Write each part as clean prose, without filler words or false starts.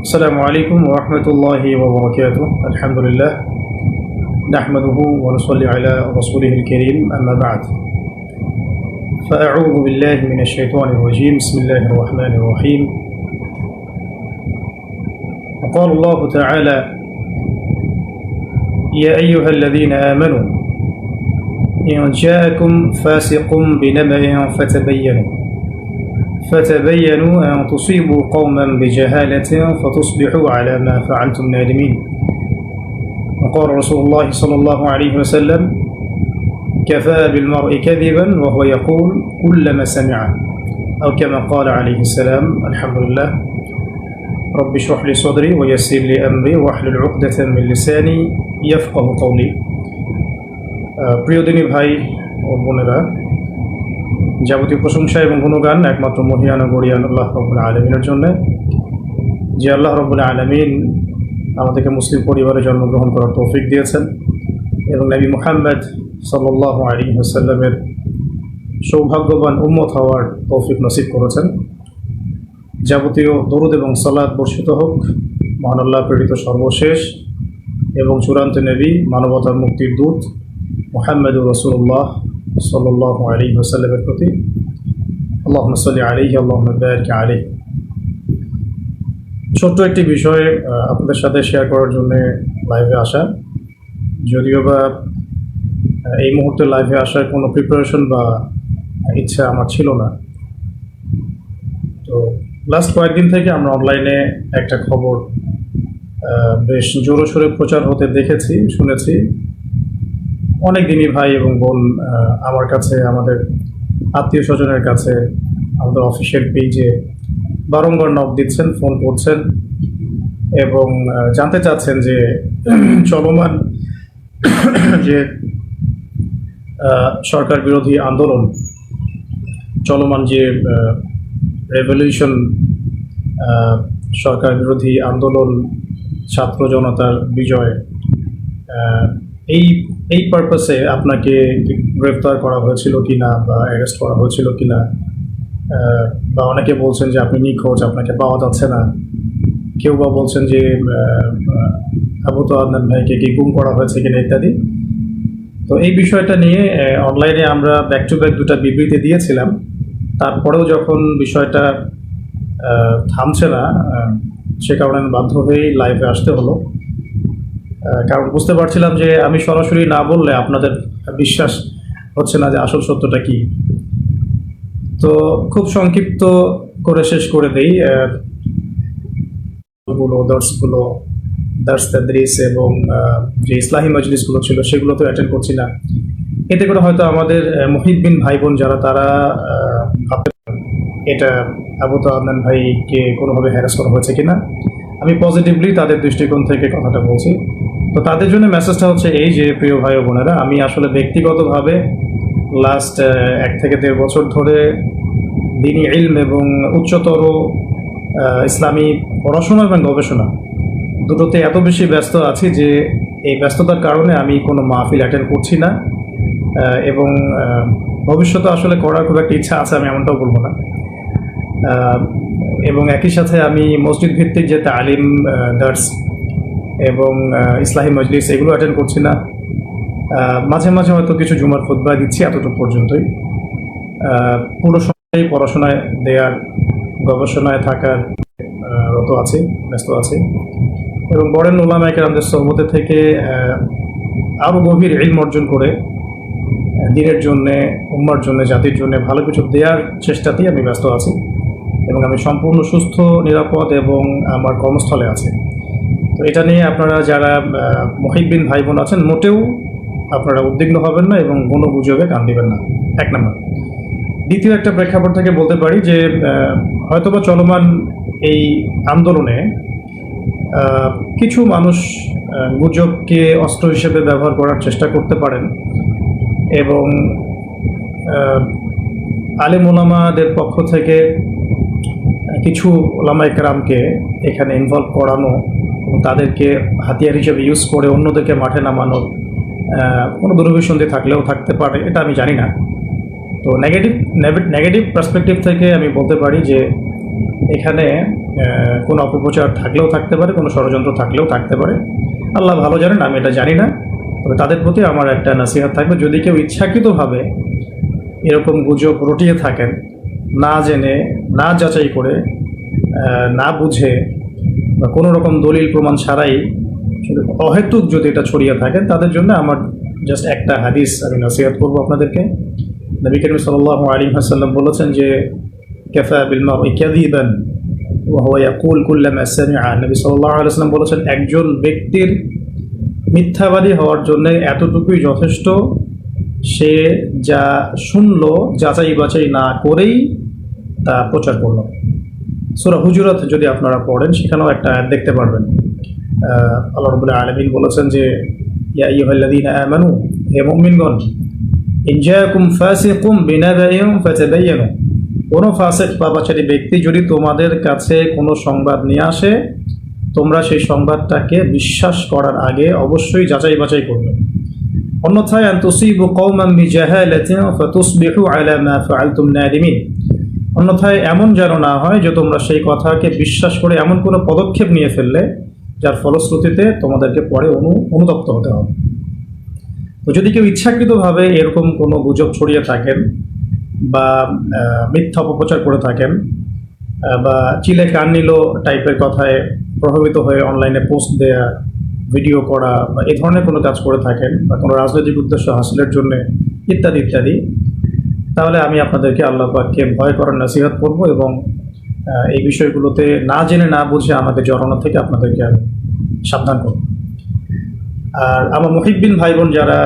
السلام عليكم ورحمة الله وبركاته. الحمد لله نحمده ونصلي على رسوله الكريم. أما بعد، فأعوذ بالله من الشيطان الرجيم. بسم الله الرحمن الرحيم. وقال الله تعالى: يا أيها الذين آمنوا إن جاءكم فاسق بنبأ فتبينوا أن تصيبوا قوما بجهالة فتصبحوا على ما فعلتم نادمين. وقال رسول الله صلى الله عليه وسلم: كفى بالمرء كذبا وهو يقول كلما سمع، أو كما قال عليه السلام. الحمد لله. رب اشرح لي صدري ويسر لي أمري واحلل عقدة من لساني يفقه قولي. প্রিয় দিনী ভাই ও বোনেরা, যাবতীয় প্রশংসা এবং গুণগান একমাত্র মহিয়ান ও গরিয়ান আল্লাহ রাব্বুল আলামিনের জন্য, যে আল্লাহ রাব্বুল আলামিন আমাদেরকে মুসলিম পরিবারে জন্মগ্রহণ করার তৌফিক দিয়েছেন এবং নবী মুহাম্মদ সাল্লাল্লাহু আলাইহি ওয়াসাল্লামের সৌভাগ্যবান উম্মত হওয়ার তৌফিক নসিব করেছেন। যাবতীয় দরুদ এবং সালাত বর্ষিত হোক মহান আল্লাহ প্রেরিত সর্বশেষ এবং চূড়ান্ত নবী, মানবতার মুক্তির দূত মুহাম্মদুর রাসূলুল্লাহ সাল্লাল্লাহু আলাইহি ওয়াসাল্লামের প্রতি। আল্লাহুম্মা সাল্লি আলাইহি আল্লাহুম্মা বারিক আলাইহি। ছোট্ট একটি বিষয় আপনাদের সাথে শেয়ার করার জন্য লাইভে আসা, যদিও বা এই মুহূর্তে লাইভে আসার কোনো প্রিপারেশন বা ইচ্ছা আমার ছিল না। তো লাস্ট কয়েকদিন থেকে আমরা অনলাইনে একটা খবর বেশ জোরসোরে প্রচার হতে দেখেছি, শুনেছি। অনেক দিনই ভাই এবং বোন আমার কাছে, আমাদের আত্মীয় স্বজনের কাছে, আমাদের অফিসিয়াল পেজে বারংবার নক দিচ্ছেন, ফোন করছেন এবং জানতে চাচ্ছেন যে চলমান যে সরকার বিরোধী আন্দোলন, চলমান যে রেভলিউশন, সরকার বিরোধী আন্দোলন, ছাত্র জনতার বিজয়, এই পারপাসে আপনাকে গ্রেফতার করা হয়েছিল কিনা বা অ্যারেস্ট করা হয়েছিল কিনা, বা অনেকে বলছেন যে আপনি নিখোঁজ, আপনাকে পাওয়া যাচ্ছে না। কেউ বা বলছেন যে আবু তো আদনান ভাইকে কি গুম করা হয়েছে কিনা ইত্যাদি। তো এই বিষয়টা নিয়ে অনলাইনে আমরা ব্যাক টু ব্যাক দুটা বিবৃতি দিয়েছিলাম। তারপরেও যখন বিষয়টা থামছে না, সে কারণে বাধ্য হয়েই লাইভে আসতে হলো। কারণ বুঝতে পারছিলাম যে আমি সরাসরি না বললে আপনাদের বিশ্বাস হচ্ছে না যে আসল সত্যটা কি। তো খুব সংক্ষিপ্ত করে শেষ করে দেই। দার্স তাদরিস এবং যে ইসলাহি মজলিসগুলো ছিল সেগুলো তো অ্যাটেন্ড করছি না। এতে করে হয়তো আমাদের মুহিব্বিন ভাই বোন যারা, তারা এটা আবু তো আদনান ভাইকে কোনোভাবে হ্যারাস করা হয়েছে কিনা। আমি পজিটিভলি তাদের দৃষ্টিকোণ থেকে কথাটা বলছি। তো তাদের জন্য মেসেজটা হচ্ছে এই যে, প্রিয় ভাই ও বোনেরা, আমি আসলে ব্যক্তিগতভাবে লাস্ট 1 থেকে 1.5 বছর ধরে দ্বীনি ইলম এবং উচ্চতর ইসলামী পড়াশোনা এবং গবেষণা দুটোতে এত বেশি ব্যস্ত আছি যে এই ব্যস্ততার কারণে আমি কোনো মাহফিল অ্যাটেন্ড করছি না এবং ভবিষ্যতে আসলে করার খুব একটা ইচ্ছা আছে, আমি এমনটাও বলবো না। এবং একই সাথে আমি মসজিদ ভিত্তিক যে তালিম, দার্স এবং ইসলাহি মজলিস এগুলো অ্যাটেন্ড করছি না। মাঝে মাঝে হয়তো কিছু জুমার খুতবা দিচ্ছি, এতটুকু পর্যন্তই। পুরো সময় পড়াশোনায় দেওয়ার, গবেষণায় থাকার রত আছি, ব্যস্ত আছি। এবং বরেন উলামায়ে কেরামদের সোহবতে থেকে আরও গভীর ইলম অর্জন করে দ্বীনের জন্যে, উম্মার জন্য, জাতির জন্য ভালো কিছু দেওয়ার চেষ্টাতেই আমি ব্যস্ত আছি এবং আমি সম্পূর্ণ সুস্থ, নিরাপদ এবং আমার কর্মস্থলে আছি। তো এটা নিয়ে আপনারা যারা মুহিব্বিন ভাই বোন আছেন, মোটেও আপনারা উদ্বিগ্ন হবেন না এবং কোনো গুজবে কান দিবেন না, 1 নম্বর। দ্বিতীয় একটা প্রেক্ষাপট থেকে বলতে পারি যে হয়তোবা চলমান এই আন্দোলনে কিছু মানুষ গুজবকে অস্ত্র হিসেবে ব্যবহার করার চেষ্টা করতে পারেন এবং আলেম ওলামাদের পক্ষ থেকে কিছু ওলামায়ে কেরামকে এখানে ইনভলভ করানো এবং তাদেরকে হাতিয়ার হিসেবে ইউজ করে অন্যদেরকে মাঠে নামানোর কোনো দুরভিসন্ধি থাকলেও থাকতে পারে, এটা আমি জানি না। তো নেগেটিভ পার্সপেক্টিভ থেকে আমি বলতে পারি যে এখানে কোনো অপপ্রচার থাকলেও থাকতে পারে, কোনো ষড়যন্ত্র থাকলেও থাকতে পারে। আল্লাহ ভালো জানেন, আমি এটা জানি না। তবে তাদের প্রতি আমার একটা নসিহত থাকবে, যদি কেউ ইচ্ছাকৃতভাবে এরকম গুজব রটিয়ে থাকেন, না জেনে, না যাচাই করে, না বুঝে বা কোনো রকম দলিল প্রমাণ ছাড়াই শুধু অহেতুক যদি এটা ছড়িয়ে থাকেন, তাদের জন্য আমার জাস্ট একটা হাদিস আমি নসিহত করবো আপনাদেরকে। নবী করিম সাল্লাল্লাহু আলাইহি ওয়াসাল্লাম বলেছেন যে কাফা বিল মারই কাযিবান ওয়া হুয়া ইয়াকুল কুল্লামা সামিআ। নবী সাল্লাল্লাহু আলাইহি ওয়াসাল্লাম বলেছেন, একজন ব্যক্তির মিথ্যাবাদী হওয়ার জন্য এতটুকুই যথেষ্ট, সে যা শুনলো যাচাই বাছাই না করেই তা প্রচার করলো। সূরা হুজুরাত যদি আপনারা পড়েন, সেখানেও একটা আয়াত দেখতে পারবেন। আল্লাহ রাব্বুল আলামিন বলেছেন যে ইয়া আইয়ুহাল্লাযীনা আমানু, হে মুমিনগণ, ইন জাআকুম ফাসিকুম বিনাবাইন ফাতাবায়ানু, কোনো ফাসিক পাপাচারী ব্যক্তি যদি তোমাদের কাছে কোনো সংবাদ নিয়ে আসে, তোমরা সেই সংবাদটাকে বিশ্বাস করার আগে অবশ্যই যাচাই বাছাই করবে। অন্যথায় আন তুসিবু কওমান বিজাহালাতিন ফাতুসবিহু আলা মা ফাআলতুম নাদিমিন, অন্যথায় এমন যেন না হয় যে তোমরা সেই কথাকে বিশ্বাস করে এমন কোনো পদক্ষেপ নিয়ে ফেললে যার ফলশ্রুতিতে তোমাদেরকে পরে অনুতপ্ত হতে হবে। তো যদি কেউ ইচ্ছাকৃতভাবে এরকম কোনো গুজব ছড়িয়ে থাকেন বা মিথ্যা অপপ্রচার করে থাকেন বা চিলে কান নিল টাইপের কথায় প্রভাবিত হয়ে অনলাইনে পোস্ট দেয়া, ভিডিও করা বা এ ধরনের কোনো কাজ করে থাকেন বা কোনো রাজনৈতিক উদ্দেশ্য হাসিলের জন্য ইত্যাদি ইত্যাদি, তাহলে আমি আপনাদেরকে আল্লাহ পাককে ভয় করার নসিহত করব এবং এই বিষয়গুলোতে না জেনে না বুঝে আমাকে জড়ানো থেকে আপনাদেরকে আমি সাবধান করব। আর আমার মুহিব্বিন ভাই বোন যারা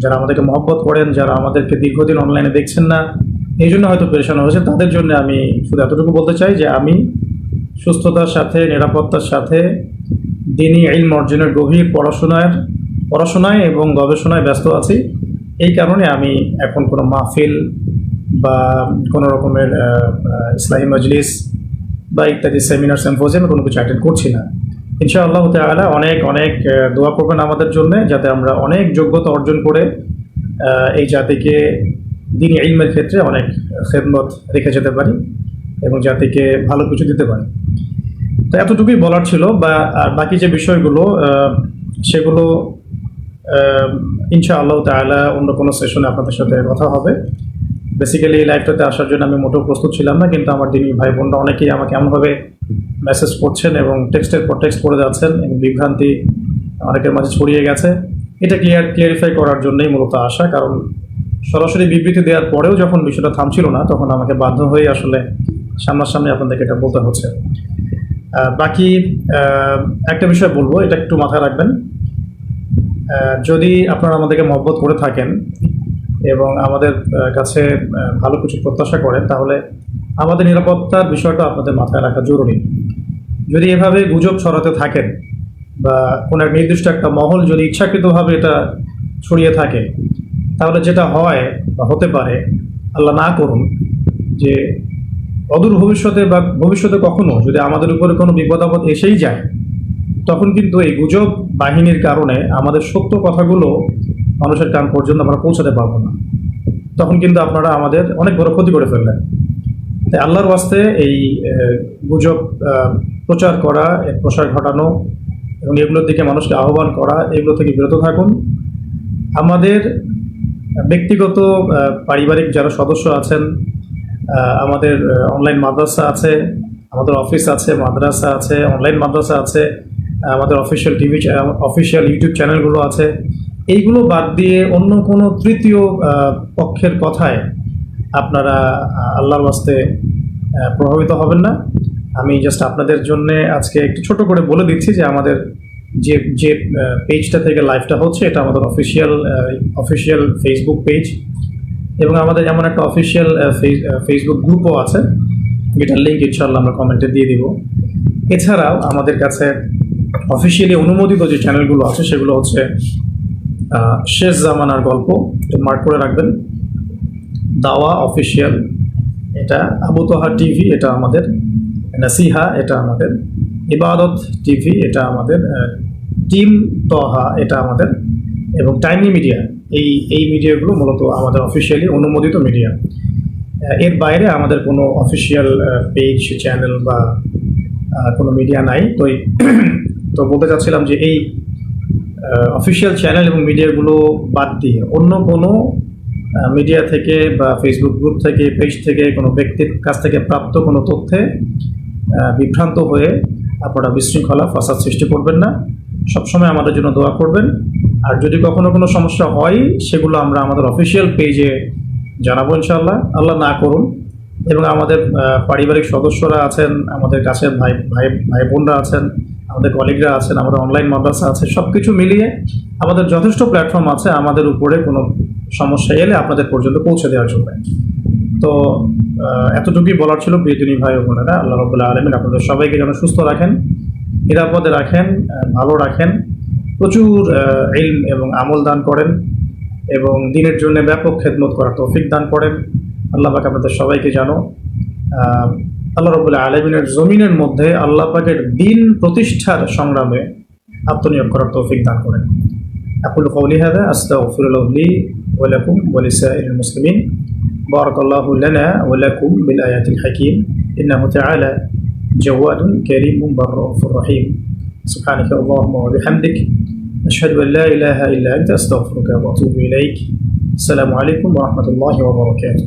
যারা আমাদেরকে মহব্বত করেন, যারা আমাদেরকে দীর্ঘদিন অনলাইনে দেখছেন না, এই জন্য হয়তো পেরেশান হয়েছে, তাদের জন্য আমি শুধু এতটুকু বলতে চাই যে আমি সুস্থতার সাথে, নিরাপত্তার সাথে দ্বীনি ইলম অর্জনের গভীর পড়াশোনায় এবং গবেষণায় ব্যস্ত আছি। এই কারণে আমি এখন কোনো মাহফিল বা কোনো রকমের ইসলামী মজলিস বা ইত্যাদি সেমিনার সিম্পোজিয়াম কোনো কিছু অ্যাটেন্ড করছি না। ইনশাআল্লাহ তাআলা অনেক অনেক দোয়া করবেন আমাদের জন্য, যাতে আমরা অনেক যোগ্যতা অর্জন করে এই জাতিকে দ্বীনি ইলমের ক্ষেত্রে অনেক খেদমত রেখে যেতে পারি এবং জাতিকে ভালো কিছু দিতে পারি। তো এতটুকুই বলার ছিল। বাকি যে বিষয়গুলো সেগুলো ইনশাআল্লাহ তাআলা অন্য কোনো সেশনে আপনাদের সাথে কথা হবে। বেসিক্যালি এই লাইভটাতে আসার জন্য আমি মোটেও প্রস্তুত ছিলাম না, কিন্তু আমার দিনী ভাই বোনরা অনেকেই আমাকে এমনভাবে মেসেজ করছেন এবং টেক্সটের পর টেক্সট করে যাচ্ছেন এবং বিভ্রান্তি অনেকের মাঝে ছড়িয়ে গেছে। এটা ক্লিয়ারিফাই করার জন্যই মূলত আসা, কারণ সরাসরি বিবৃতি দেওয়ার পরেও যখন বিষয়টা থামছিল না, তখন আমাকে বাধ্য হয়ে আসলে সামনাসামনি আপনাদেরকে এটা বলতে হচ্ছে। বাকি একটা বিষয় বলবো, এটা একটু মাথায় রাখবেন। যদি আপনারা আমাদেরকে মহব্বত করে থাকেন এবং আমাদের কাছে ভালো কিছু প্রত্যাশা করেন, তাহলে আমাদের নিরাপত্তার বিষয়টা আপনাদের মাথায় রাখা জরুরি। যদি এভাবে গুজব ছড়াতে থাকেন বা কোনো এক নির্দিষ্ট একটা মহল যদি ইচ্ছাকৃতভাবে এটা ছড়িয়ে থাকে, তাহলে যেটা হয় বা হতে পারে, আল্লাহ না করুন, যে অদূর ভবিষ্যতে বা ভবিষ্যতে কখনো যদি আমাদের উপরে কোনো বিপদ আপদ এসেই যায়, তখন কিন্তু এই গুজব বাহিনীর কারণে আমাদের সত্য কথাগুলো মানুষের কান পর্যন্ত আমরা পৌঁছাতে পারবো না। তখন কিন্তু আপনারা আমাদের অনেক বড় ক্ষতি করে ফেললেন। তাই আল্লাহর ওয়াস্তে এই গুজব প্রচার করা, এর প্রসার ঘটানো এবং এগুলোর দিকে মানুষকে আহ্বান করা, এগুলো থেকে বিরত থাকুন। আমাদের ব্যক্তিগত পারিবারিক যারা সদস্য আছেন, আমাদের অনলাইন মাদ্রাসা আছে, আমাদের অফিস আছে, মাদ্রাসা আছে, অনলাইন মাদ্রাসা আছে, আমাদের অফিসিয়াল টিভি, অফিসিয়াল ইউটিউব চ্যানেলগুলো আছে, এইগুলো বাদ দিয়ে অন্য কোনো তৃতীয় পক্ষের কথায় আপনারা আল্লাহর ওয়াস্তে প্রভাবিত হবেন না। আমি জাস্ট আপনাদের জন্য আজকে একটু ছোট করে বলে দিচ্ছি যে আমাদের যে পেজটা থেকে লাইভটা হচ্ছে, এটা আমাদের অফিসিয়াল ফেসবুক পেজ এবং আমাদের এমন একটা অফিসিয়াল ফেসবুক গ্রুপও আছে, যেটার লিঙ্ক ইনশাআল্লাহ আমরা কমেন্টে দিয়ে দিব। এছাড়াও আমাদের কাছে অফিসিয়ালি অনুমোদিত যে চ্যানেলগুলো আছে, সেগুলো হচ্ছে শেষ জামানার গল্প, মার্ক করে রাখবেন, দাওয়া অফিসিয়াল, এটা আবু তোহা টিভি, এটা আমাদের নাসিহা, এটা আমাদের ইবাদত টিভি, এটা আমাদের টিম তোহা, এটা আমাদের, এবং টাইমি মিডিয়া। এই মিডিয়াগুলো মূলত আমাদের অফিসিয়ালি অনুমোদিত মিডিয়া। এর বাইরে আমাদের কোনো অফিসিয়াল পেজ, চ্যানেল বা কোনো মিডিয়া নাই। তো বলতে চাচ্ছিলাম যে এই অফিসিয়াল চ্যানেল এবং মিডিয়াগুলো বাদ দিয়ে অন্য কোনো মিডিয়া থেকে বা ফেসবুক গ্রুপ থেকে, পেজ থেকে, কোনো ব্যক্তির কাছ থেকে প্রাপ্ত কোনো তথ্যে বিভ্রান্ত হয়ে আপনারা বিশৃঙ্খলা, ফাসাদ সৃষ্টি করবেন না। সবসময় আমাদের জন্য দোয়া করবেন। আর যদি কখনো কোনো সমস্যা হয় সেগুলো আমরা আমাদের অফিসিয়াল পেজে জানাবো ইনশাআল্লাহ, আল্লাহ না করুন। এবং আমাদের পারিবারিক সদস্যরা আছেন, আমাদের কাছের ভাই ভাই ভাই বোনরা আছেন, আমাদের কলিগরা আছেন, আমাদের অনলাইন মাদ্রাসা আছে, সব কিছু মিলিয়ে আমাদের যথেষ্ট প্ল্যাটফর্ম আছে আমাদের উপরে কোনো সমস্যা এলে আপনাদের পর্যন্ত পৌঁছে দেওয়ার জন্য। তো এতটুকুই বলার ছিল প্রিয় দিনী ভাই ও বোনেরা। আল্লাহ রাব্বুল আলামিন আপনাদের সবাইকে যেন সুস্থ রাখেন, নিরাপদে রাখেন, ভালো রাখেন, প্রচুর ইলম এবং আমল দান করেন এবং দিনের জন্য ব্যাপক খেদমত করার তৌফিক দান করেন। আল্লাহ পাক আপনাদের সবাইকে জানো আল্লাহ রাব্বুল আলামিনের জমিনের মধ্যে আল্লাহ পাকের দিন প্রতিষ্ঠার সংগ্রামে আত্মনিয়োগ করার তৌফিক দান করেন। আকুলু কওলি হাযা আস্তাগফিরুল্লাহ লি ওয়া লাকুম ওয়া লিসাইরিল মুসলিমিন। বারাকাল্লাহু লানা ওয়া লাকুম বিল আয়াতিল হাকীম। ইন্নাহু তাআলা জাওয়াদুন কারীমুন বাররাউফুর রহিম। সুবহানাকা আল্লাহুম্মা ওয়া বিহামদিক আশহাদু আন লা ইলাহা ইল্লা আনতা আস্তাগফিরুকা ওয়া আতুবু ইলাইক। আসসালামু আলাইকুম ওয়া রাহমাতুল্লাহি ওয়া বারাকাতুহু।